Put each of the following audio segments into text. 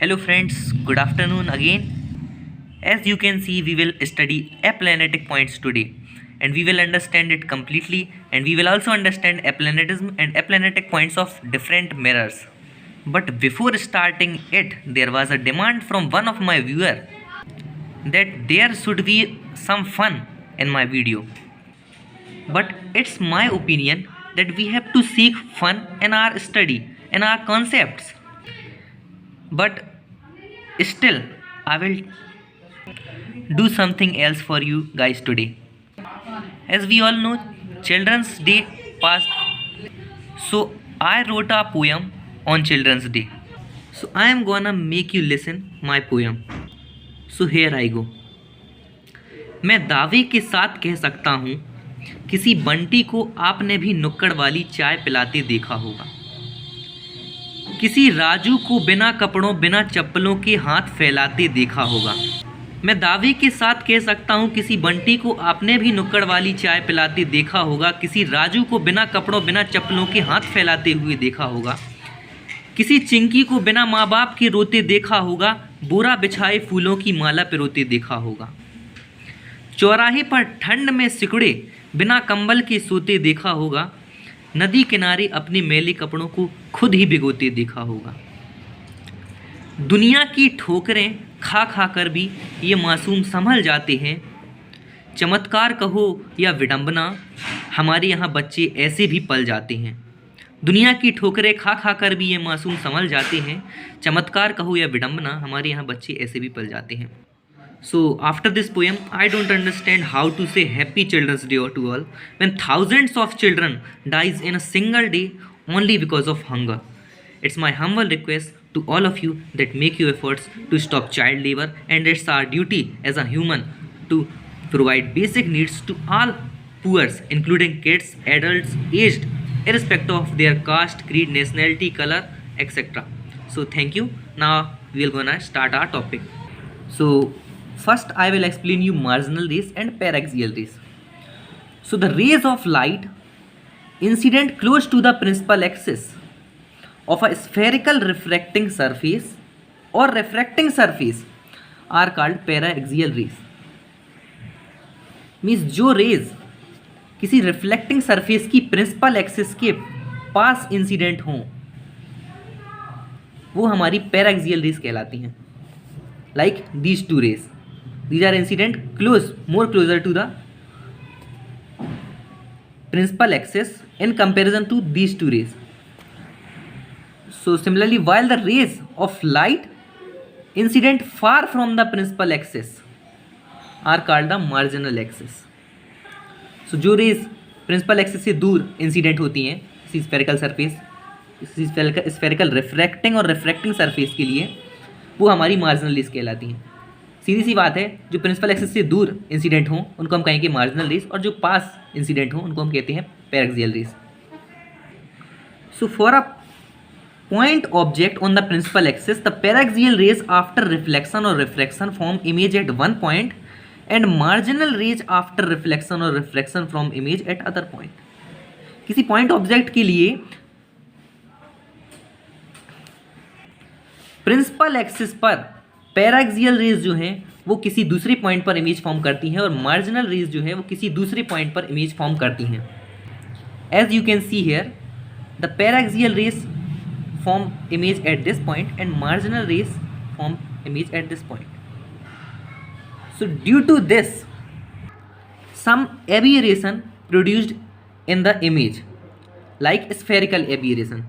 Hello friends, good afternoon again. As you can see, we will study aplanatic points today and we will understand it completely, and we will also understand aplanatism and aplanatic points of different mirrors. But before starting it, there was a demand from one of my viewer that there should be some fun in my video. But it's my opinion that we have to seek fun in our study, in our concepts. But still, I will do something else for you guys today. As we all know, Children's Day passed, so I wrote a poem on Children's Day. So I am gonna make you listen my poem. So here I go. मैं दावे के साथ कह सकता हूँ, किसी बंटी को आपने भी नुक्कड़ वाली चाय पिलाते देखा होगा। किसी राजू को बिना कपड़ों बिना चप्पलों के हाथ फैलाते देखा होगा। मैं दावे के साथ कह सकता हूँ, किसी बंटी को आपने भी नुक्कड़ वाली चाय पिलाते देखा होगा। किसी राजू को बिना कपड़ों बिना चप्पलों के हाथ फैलाते हुए देखा होगा। किसी चिंकी को बिना माँ बाप के रोते देखा होगा। बोरा बिछाए फूलों की माला पिरोते देखा होगा। चौराहे पर ठंड में सिकुड़े बिना कंबल के सोते देखा होगा। नदी किनारे अपने मैले कपड़ों को खुद ही भिगोते देखा होगा। दुनिया की ठोकरें खा खा कर भी ये मासूम संभल जाते हैं। चमत्कार कहो या विडंबना, हमारे यहाँ बच्चे ऐसे भी पल जाते हैं। दुनिया की ठोकरें खा खा कर भी ये मासूम संभल जाते हैं। चमत्कार कहो या विडंबना, हमारे यहाँ बच्चे ऐसे भी पल जाते हैं। So after this poem, I don't understand how to say Happy Children's Day to all when thousands of children dies in a single day only because of hunger. It's my humble request to all of you that make your efforts to stop child labor, and it's our duty as a human to provide basic needs to all poors, including kids, adults, aged, irrespective of their caste, creed, nationality, color, etc. So thank you. Now we are gonna start our topic. So first, I will explain you marginal rays and paraxial rays. So the rays of light incident close to the principal axis of a spherical refracting surface or refracting surface are called paraxial rays. Means जो rays किसी reflecting surface की principal axis के पास incident हों वो हमारी paraxial rays कहलाती हैं. Like these two rays. These are incident more closer to the principal axis in comparison to these two rays. So similarly, while the rays of light incident far from the principal axis are called the marginal axis. So जो rays principal axis से दूर incident होती हैं इसी spherical surface, इसी spherical refracting और refracting surface के लिए, वो हमारी marginal rays कहलाती हैं. सीधी सी बात है, जो प्रिंसिपल एक्सिस से दूर इंसिडेंट हों उनको हम कहेंगे मार्जिनल रेस, और जो पास इंसिडेंट हों उनको हम कहते हैं paraxial rays. So for a point object on the principal axis, the paraxial rays after reflection or refraction form image at one point and marginal rays after reflection or refraction from image at other point. किसी point object के लिए principal axis पर paraxial rays जो हैं वो किसी दूसरे point पर इमेज फॉर्म करती हैं और मार्जिनल रेज जो है वो किसी दूसरे पॉइंट पर इमेज फॉर्म करती हैं. As you can see here, the paraxial rays form image at this point and marginal rays form image at this point. So due to this some aberration produced in the image like spherical aberration.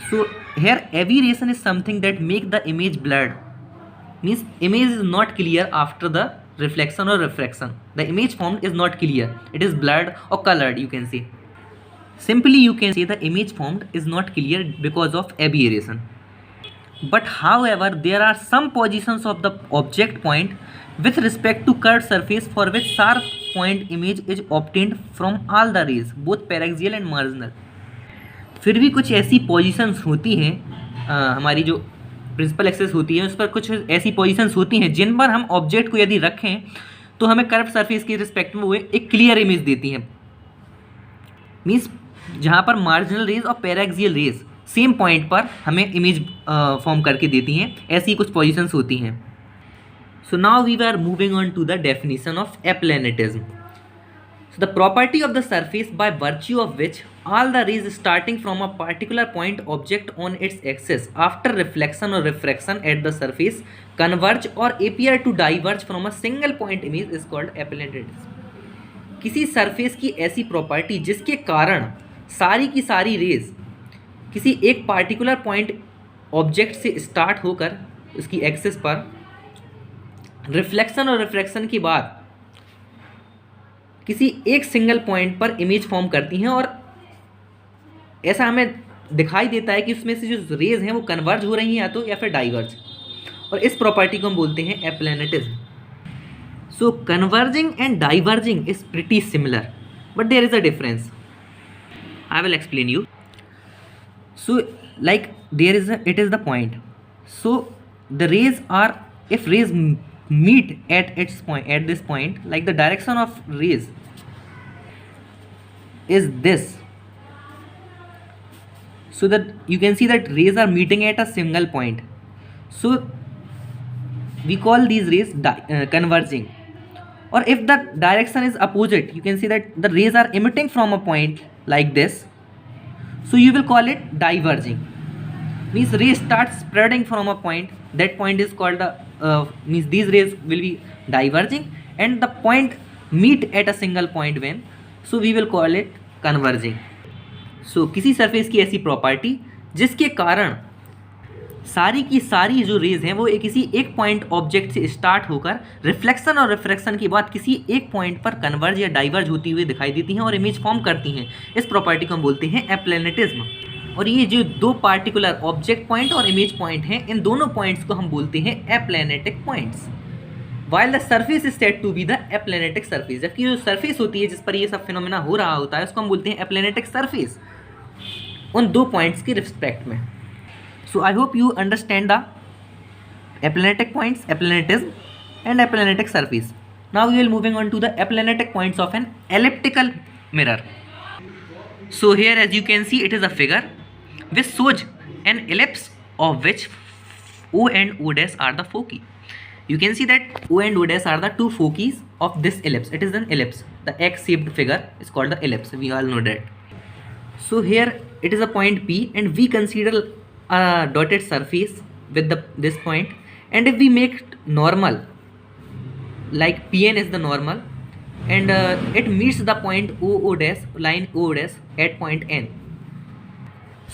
So here aberration is something that make the image blurred. Means image is not clear after the reflection or refraction. The image formed is not clear. It is blurred or colored, you can say. Simply you can say the image formed is not clear because of aberration. But however, there are some positions of the object point with respect to curved surface for which sharp point image is obtained from all the rays, both paraxial and marginal. फिर भी कुछ ऐसी positions होती हैं हमारी जो principal axis होती है उस पर कुछ ऐसी पोजीशंस होती हैं जिन पर हम ऑब्जेक्ट को यदि रखें तो हमें कर्व सरफेस के रिस्पेक्ट में वो एक क्लियर इमेज देती हैं. मीन्स जहाँ पर मार्जिनल रेज और पैराक्सियल रेज सेम पॉइंट पर हमें इमेज फॉर्म करके देती हैं। ऐसी कुछ पोजीशंस होती हैं। So now we are moving on to the definition of aplanatism. So the property of the surface by virtue of which all the rays starting from a particular point object on its axis after reflection or refraction at the surface converge or appear to diverge from a single point image is called appellanism। किसी surface की ऐसी property जिसके कारण सारी की सारी raise किसी एक पार्टिकुलर पॉइंट ऑब्जेक्ट से स्टार्ट होकर उसकी एक्सिस पर रिफ्लेक्शन और रिफ्रैक्शन के बाद किसी एक सिंगल पॉइंट पर इमेज फॉर्म करती हैं, और ऐसा हमें दिखाई देता है कि उसमें से जो रेज हैं वो कन्वर्ज हो रही हैं या तो या फिर डाइवर्ज, और इस प्रॉपर्टी को हम बोलते हैं aplanatism. So converging and diverging is pretty similar but there is a difference. I will explain you. So like there is it is the point. So the rays are, if rays meet at this point, like the direction of rays is this, so that you can see that rays are meeting at a single point, so we call these rays converging. Or if the direction is opposite, you can see that the rays are emitting from a point like this, so you will call it diverging. Means rays start spreading from a point, that point is called the means these rays will be diverging, and the point meet at a single point when, so we will call it converging. So किसी surface की ऐसी property जिसके कारण सारी की सारी जो raise हैं वो किसी एक पॉइंट ऑब्जेक्ट से स्टार्ट होकर रिफ्लेक्शन और रिफ्रैक्शन के बाद किसी एक पॉइंट पर कन्वर्ज या डाइवर्ज होती हुई दिखाई देती हैं और इमेज फॉर्म करती हैं। इस प्रॉपर्टी को हम बोलते हैं एप्लेनेटिज्म। और ये जो दो पार्टिकुलर ऑब्जेक्ट पॉइंट और इमेज पॉइंट हैं, इन दोनों पॉइंट्स को हम बोलते हैं aplanatic points. While the surface is said to be the aplanatic surface, जबकि जो सरफेस होती है जिस पर ये सब फिनोमेना हो रहा होता है उसको हम बोलते हैं एप्लेनेटिक सरफेस, उन दो पॉइंट्स के रिस्पेक्ट में। So I hope you understand the aplanatic points, aplanatism and aplanatic surface. Now we will moving on to the aplanatic points of an elliptical mirror. So here as you can see it is a figure which shows an ellipse of which O and O dash are the foci. You can see that O and O dash are the two foci of this ellipse. It is an ellipse. The X-shaped figure is called the ellipse. We all know that. So here it is a point P, and we consider a dotted surface with this point, and if we make it normal, like Pn is the normal, and it meets the point O dash, line O dash at point N.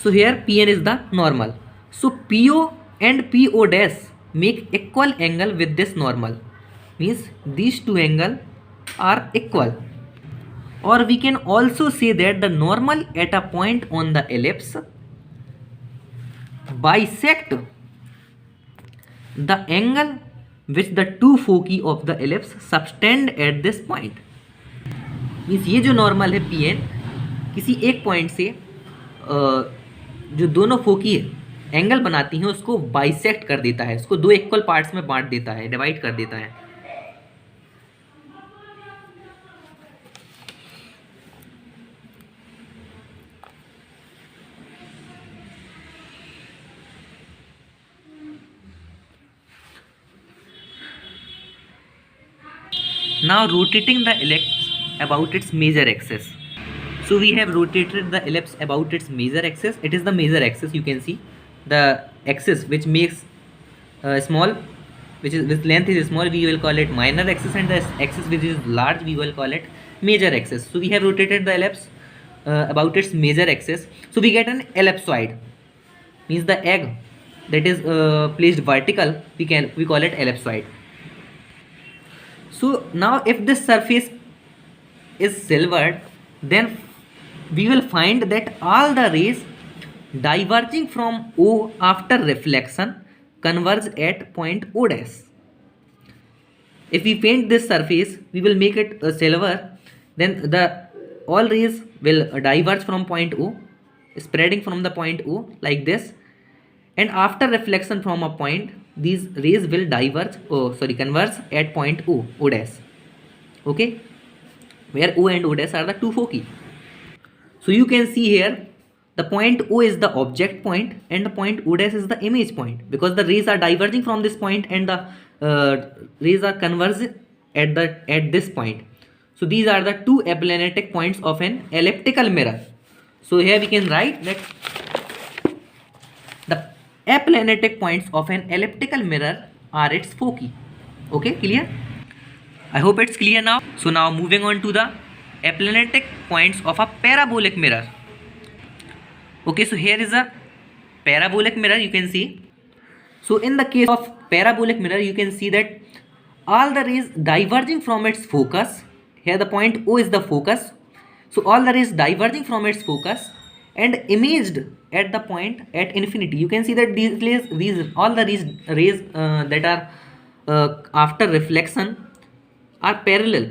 So here Pn is the normal. So PO and PO dash make equal angle with this normal. Means these two angles are equal. Or we can also say that the normal at a point on the ellipse bisect the angle which the two foci of the ellipse subtend at this point. Means ये जो normal है Pn किसी एक point से जो दोनों फोकी angle बनाती हैं उसको बाइसेक्ट कर देता है, उसको दो इक्वल पार्ट्स में बांट देता है, डिवाइड कर देता है। Now rotating the ellipse about its major axis. So we have rotated the ellipse about its major axis. It is the major axis. You can see the axis which makes small, which length is small, we will call it minor axis, and the axis which is large we will call it major axis. So we have rotated the ellipse about its major axis. So we get an ellipsoid. Means the egg that is placed vertical, we call it ellipsoid. So now if this surface is silvered, then we will find that all the rays diverging from O after reflection converge at point O dash. If we paint this surface, we will make it silver, then all rays will diverge from point O, spreading from the point O like this, and after reflection from a point, these rays will converge at point O dash. Okay, where O and O dash are the two foci. So you can see here the point O is the object point and the point O dash is the image point, because the rays are diverging from this point and the rays are converging at this point. So these are the two aplanatic points of an elliptical mirror. So here we can write that the aplanatic points of an elliptical mirror are its foci. Okay, clear? I hope it's clear now. So now moving on to the aplanatic points of a parabolic mirror. Okay, so here is a parabolic mirror, you can see. So in the case of parabolic mirror, you can see that all the rays diverging from its focus, here the point O is the focus, so all the rays diverging from its focus and imaged at the point at infinity. You can see that all the rays that are after reflection are parallel,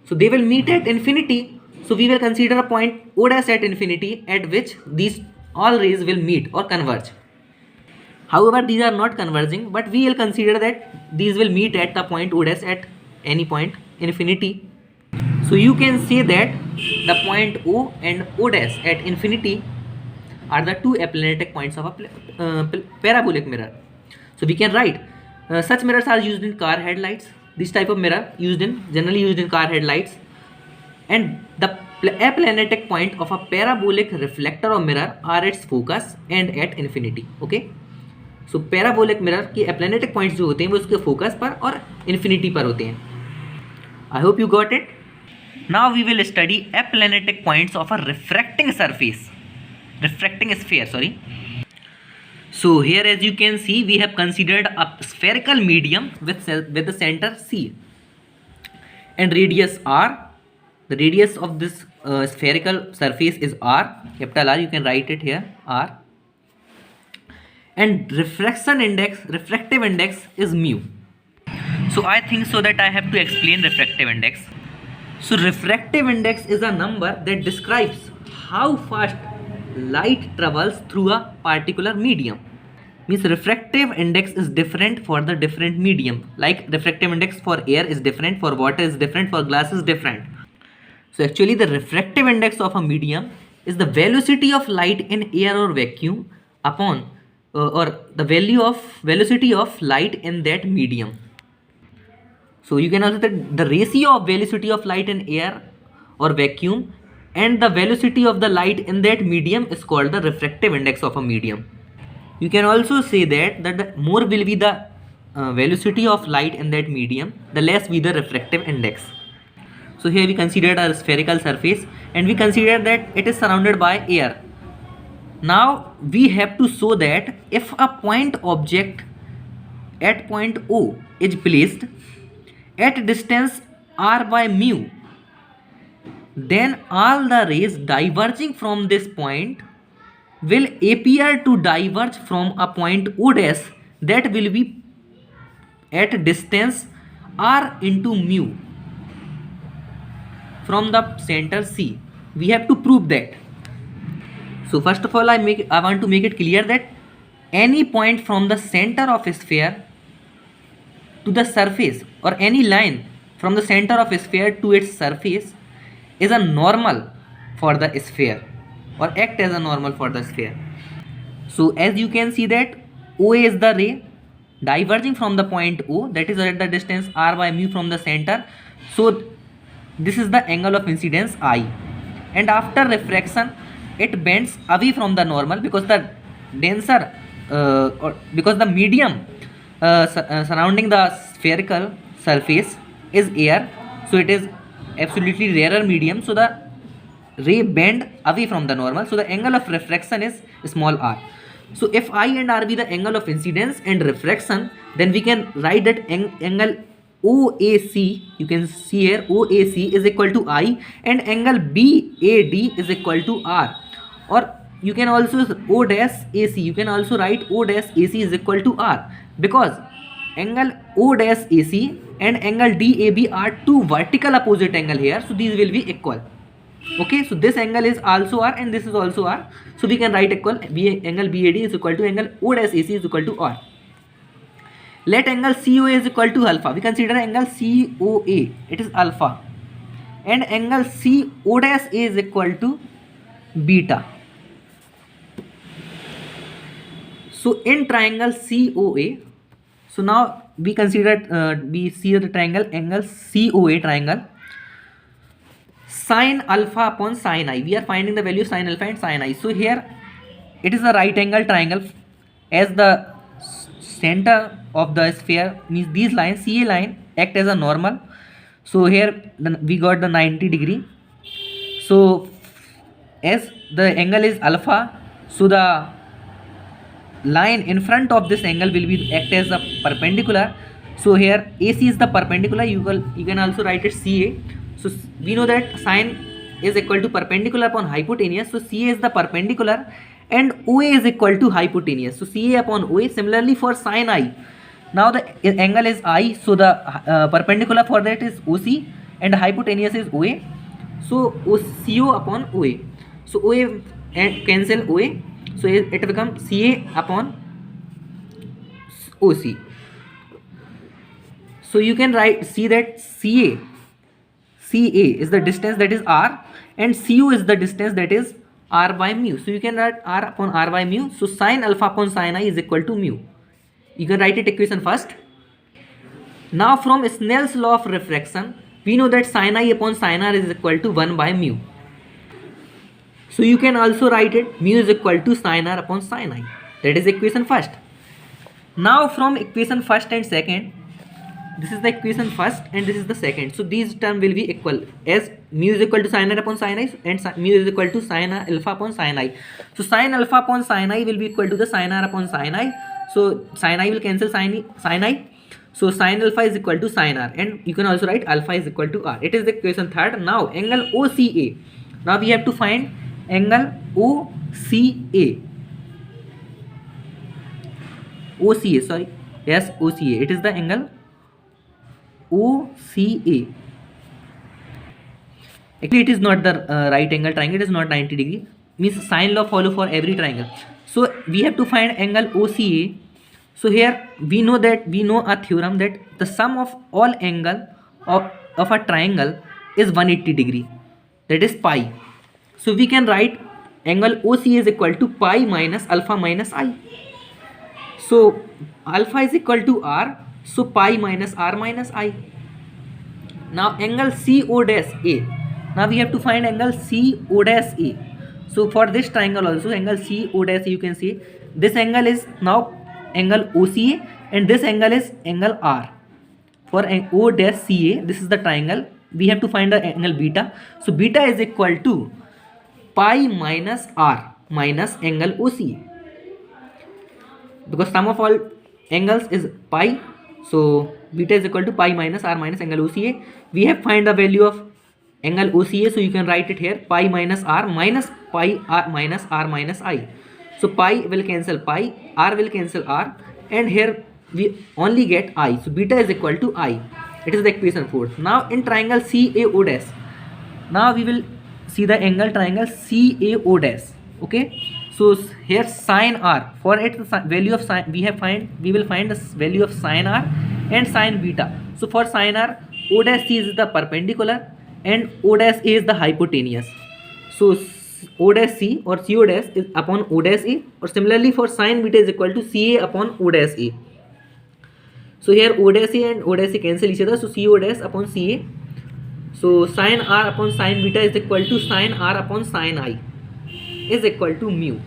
so they will meet at infinity. So we will consider a point O dash at infinity at which these all rays will meet or converge. However, these are not converging, but we will consider that these will meet at the point O dash at any point infinity. So you can say that the point O and O dash at infinity are the two aplanatic points of a parabolic mirror. So we can write such mirrors are used in car headlights. This type of mirror generally used in car headlights, and the aplanatic point of a parabolic reflector or mirror are its focus and at infinity. Okay, so parabolic mirror के aplanatic points जो होते हैं वो उसके focus पर और infinity पर होते हैं. I hope you got it. Now we will study aplanatic points of a refracting sphere. Sorry. So here, as you can see, we have considered a spherical medium with the center C and radius R. The radius of this spherical surface is R, capital R. You can write it here, R. And refractive index is mu. So I think so that I have to explain refractive index. So refractive index is a number that describes how fast light travels through a particular medium. Means refractive index is different for the different medium. Like refractive index for air is different, for water is different, for glass is different. So actually the refractive index of a medium is the velocity of light in air or vacuum upon or the velocity of light in that medium. So you can also say the ratio of velocity of light in air or vacuum and the velocity of the light in that medium is called the refractive index of a medium. You can also say that the more will be the velocity of light in that medium, the less be the refractive index. So here we considered a spherical surface and we consider that it is surrounded by air. Now we have to show that if a point object at point O is placed at distance r by mu, then all the rays diverging from this point will appear to diverge from a point O dash that will be at distance r into mu from the center C. We have to prove that. So first of all, I want to make it clear that any point from the center of a sphere to the surface or any line from the center of a sphere to its surface is a normal for the sphere or act as a normal for the sphere. So as you can see that OA is the ray diverging from the point O, that is at the distance r by mu from the center. So this is the angle of incidence I, and after refraction it bends away from the normal because the denser or because the medium surrounding the spherical surface is air, so it is absolutely rarer medium, so the ray bend away from the normal, so the angle of refraction is small r. So if I and r be the angle of incidence and refraction, then we can write that angle OAC, you can see here OAC is equal to I and angle BAD is equal to R, or you can also O dash AC, you can also write O dash AC is equal to R because angle O dash AC and angle DAB are two vertical opposite angle here, so these will be equal. Okay, so this angle is also R and this is also R, so we can write equal angle BAD is equal to angle O dash AC is equal to R. Let angle COA is equal to alpha. We consider angle COA, it is alpha, and angle CO dash A is equal to beta. So in triangle COA, so now we consider we see the triangle angle COA triangle. Sin alpha upon sin I, we are finding the value of sin alpha and sin I. So here it is a right angle triangle, as the center of the sphere means these lines, CA line act as a normal. So here we got the 90 degree. So as the angle is alpha, so the line in front of this angle will be act as a perpendicular. So here AC is the perpendicular, you can also write it CA. So we know that sine is equal to perpendicular upon hypotenuse, so CA is the perpendicular and OA is equal to hypotenuse, so CA upon OA. Similarly for sin I, now the angle is I, so the perpendicular for that is OC and hypotenuse is OA, so CO upon OA. So OA and cancel OA, so it becomes CA upon OC. So you can see that CA is the distance, that is R, and CU is the distance, that is R by mu. So you can write R upon R by mu. So sin alpha upon sin I is equal to mu. You can write it equation first. Now from Snell's law of refraction, we know that sin I upon sin R is equal to 1 by mu. So you can also write it mu is equal to sin R upon sin I. That is equation first. Now from equation first and second, this is the equation first and this is the second. So these term will be equal, as mu is equal to sin R upon sin I and mu is equal to sin alpha upon sin I. So sin alpha upon sin I will be equal to the sin R upon sin I. So sin I will cancel sin I. So sin alpha is equal to sin R, and you can also write alpha is equal to R. It is the equation third. Now angle OCA. Now we have to find angle OCA. OCA, sorry. Yes, OCA. It is the angle OCA. Actually it is not the right angle triangle, it is not 90 degree, means sine law follow for every triangle. So we have to find angle OCA. So here we know a theorem that the sum of all angle of a triangle is 180 degree, that is pi. So we can write angle OCA is equal to pi minus alpha minus I. So alpha is equal to R, so pi minus R minus I. Now angle CO dash A. Now we have to find angle CO dash A. So for this triangle also, angle CO dash A, you can see this angle is now angle OCA and this angle is angle R. For O dash CA, this is the triangle. We have to find the angle beta. So beta is equal to pi minus R minus angle OCA. Because sum of all angles is pi, so beta is equal to pi minus R minus angle OCA. We have find the value of angle OCA, so you can write it here pi minus R minus pi R minus R minus I. So pi will cancel pi, R will cancel R, and here we only get I. So beta is equal to I. It is the equation 4. Now in triangle CAO dash, now we will see the angle triangle CAO dash. Okay. So here sin R, for it the value of sin we will find the value of sin R and sin beta. So for sin R, O dash C is the perpendicular and O dash A is the hypotenuse. So O dash C or CO dash is upon O dash A, or similarly for sin beta is equal to CA upon O dash A. So here O dash A and O dash A cancel each other, so CO dash upon CA. So sin R upon sin beta is equal to sin R upon sin I is equal to mu,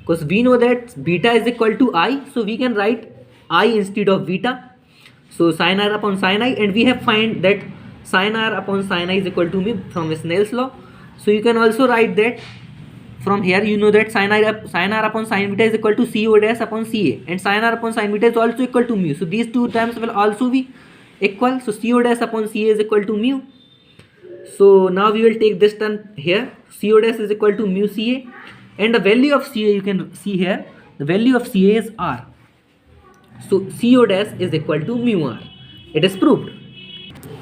because we know that beta is equal to I, so we can write I instead of beta. So sin R upon sin I, and we have find that sin R upon sin I is equal to mu from Snell's law. So you can also write that from here. You know that sin R upon sin beta is equal to CO dash upon CA, and sin R upon sin beta is also equal to mu. So these two terms will also be equal. So CO dash upon CA is equal to mu. So now we will take this term here, CO dash is equal to mu CA, and the value of CA you can see here, the value of CA is R. So CO dash is equal to mu R. It is proved.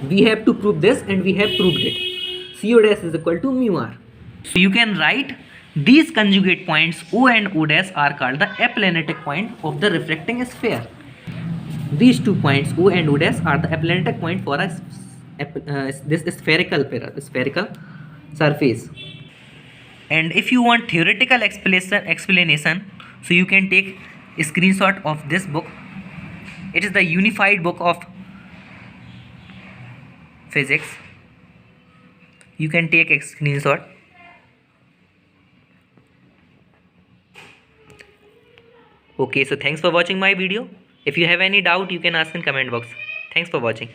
We have to prove this and we have proved it. CO dash is equal to mu R. So you can write these conjugate points O and O dash are called the aplanatic point of the refracting sphere. These 2 points O and O dash are the aplanatic point for this spherical surface. And if you want theoretical explanation, so you can take a screenshot of this book. It is the unified book of physics. You can take a screenshot. Okay, so thanks for watching my video. If you have any doubt, you can ask in comment box. Thanks for watching.